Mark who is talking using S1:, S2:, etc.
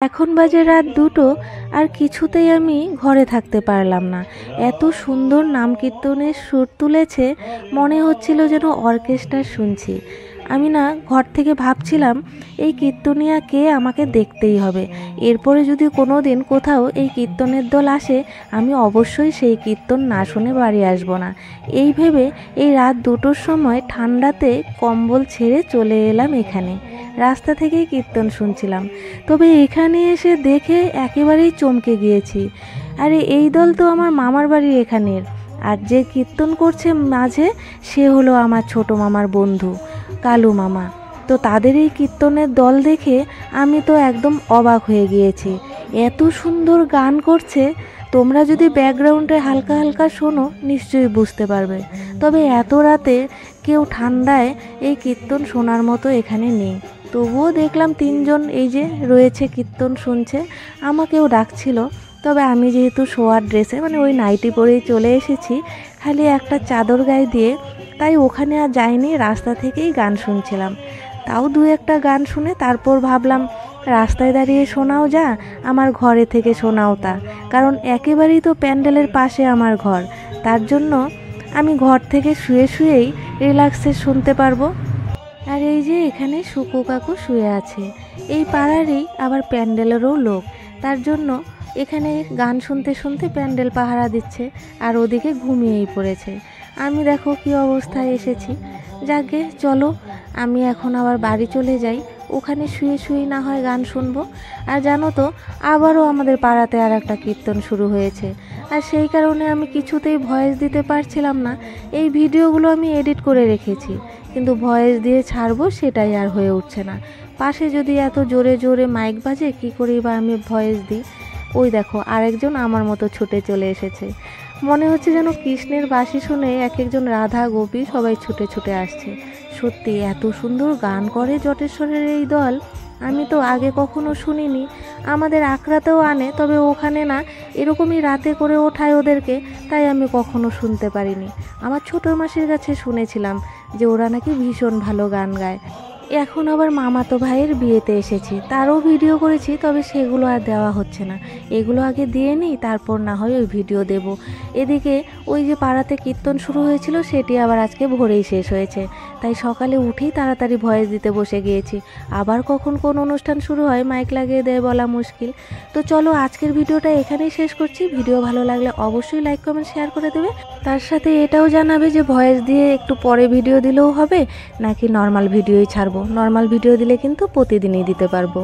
S1: এখন বাজে রাত 2টো, আর কিছুতেই আমি ঘরে থাকতে পারলাম না। এত সুন্দর নাম কীর্তনের সুর তুলেছে, মনে হচ্ছিল যেন অর্কেস্ট্রা শুনছি। আমি না ঘর থেকে ভাবছিলাম এই কীর্তনিয়া কে, আমাকে দেখতেই হবে। এরপরে যদি কোনো দিন কোথাও এই কীর্তনের দল আসে, আমি অবশ্যই সেই কীর্তন না শুনে বাড়ি আসবো না। এই ভেবে এই রাত 2টোর সময় ঠান্ডাতে কম্বল ছেড়ে চলে এলাম এখানে। রাস্তা থেকেই কীর্তন শুনছিলাম, তবে এখানে এসে দেখে একেবারেই চমকে গিয়েছি। আরে এই দল তো আমার মামার বাড়ির এখানের, আর যে কীর্তন করছে মাঝে সে হলো আমার ছোট মামার বন্ধু কালু মামা। তো তাদের এই কীর্তনের দল দেখে আমি তো একদম অবাক হয়ে গিয়েছি। এত সুন্দর গান করছে, তোমরা যদি ব্যাকগ্রাউন্ডে হালকা হালকা শোনো নিশ্চয়ই বুঝতে পারবে। তবে এত রাতে কেউ ঠান্ডায় এই কীর্তন শোনার মতো এখানে নেই। তবুও দেখলাম 3জন এই যে রয়েছে কীর্তন শুনছে, আমাকেও ডাকছিল। তবে আমি যেহেতু শোয়ার ড্রেসে মানে ওই নাইটি পরেই চলে এসেছি, খালি একটা চাদর গায়ে দিয়ে, তাই ওখানে আর যাইনি, রাস্তা থেকেই গান শুনছিলাম। তাও 2-একটা গান শুনে তারপর ভাবলাম রাস্তায় দাঁড়িয়ে শোনাও যা, আমার ঘরে থেকে শোনাও তা। কারণ একেবারেই তো প্যান্ডেলের পাশে আমার ঘর, তার জন্য আমি ঘর থেকে শুয়ে শুয়েই রিল্যাক্সে শুনতে পারবো। আর এই যে এখানে সুকু কাকু শুয়ে আছে, এই পাড়ারই, আবার প্যান্ডেলেরও লোক, তার জন্য এখানে গান শুনতে শুনতে প্যান্ডেল পাহারা দিচ্ছে, আর ওদিকে ঘুমিয়েই পড়েছে। আমি দেখো কি অবস্থায় এসেছি। যাকে চলো আমি এখন আবার বাড়ি চলে যাই, ওখানে শুয়ে শুয়ে না হয় গান শুনবো। আর জানো তো, আবারও আমাদের পাড়াতে আর একটা কীর্তন শুরু হয়েছে, আর সেই কারণে আমি কিছুতেই ভয়েস দিতে পারছিলাম না। এই ভিডিওগুলো আমি এডিট করে রেখেছি, কিন্তু ভয়েস দিয়ে ছাড়বো সেটাই আর হয়ে উঠছে না। পাশে যদি এত জোরে জোরে মাইক বাজে, কী করেই বা আমি ভয়েস দিই। ওই দেখো আরেকজন আমার মতো ছুটে চলে এসেছে। মনে হচ্ছে যেন কৃষ্ণের বাঁশি শুনে এক একজন রাধা গোপী সবাই ছুটে ছুটে আসছে। সত্যি এত সুন্দর গান করে জটেশ্বরের এই দল, আমি তো আগে কখনো শুনিনি। আমাদের আখড়াতেও আনে, তবে ওখানে না, এরকমই রাতে করে ওঠায় ওদেরকে, তাই আমি কখনো শুনতে পারিনি। আমার ছোটো মাসির কাছে শুনেছিলাম যে ওরা নাকি ভীষণ ভালো গান গায়। এখন আবার মামাতো ভাইয়ের বিয়েতে এসেছি, তারও ভিডিও করেছি, তবে সেগুলো আর দেওয়া হচ্ছে না। এগুলো আগে দিয়ে নিই, তারপর না হয় ওই ভিডিও দেব। এদিকে ওই যে পাড়াতে কীর্তন শুরু হয়েছিল, সেটি আবার আজকে ভোরেই শেষ হয়েছে, তাই সকালে উঠেই তাড়াতাড়ি ভয়েস দিতে বসে গিয়েছি। আবার কখন কোন অনুষ্ঠান শুরু হয় মাইক লাগিয়ে দেয় বলা মুশকিল। তো চলো আজকের ভিডিওটা এখানেই শেষ করছি। ভিডিও ভালো লাগলে অবশ্যই লাইক কমেন্ট শেয়ার করে দেবে, তার সাথে এটাও জানাবে যে ভয়েস দিয়ে একটু পরে ভিডিও দিলেও হবে নাকি নর্মাল ভিডিওই ছাড়বো। নর্মাল ভিডিও দিলে কিন্তু প্রতিদিনই দিতে পারবো।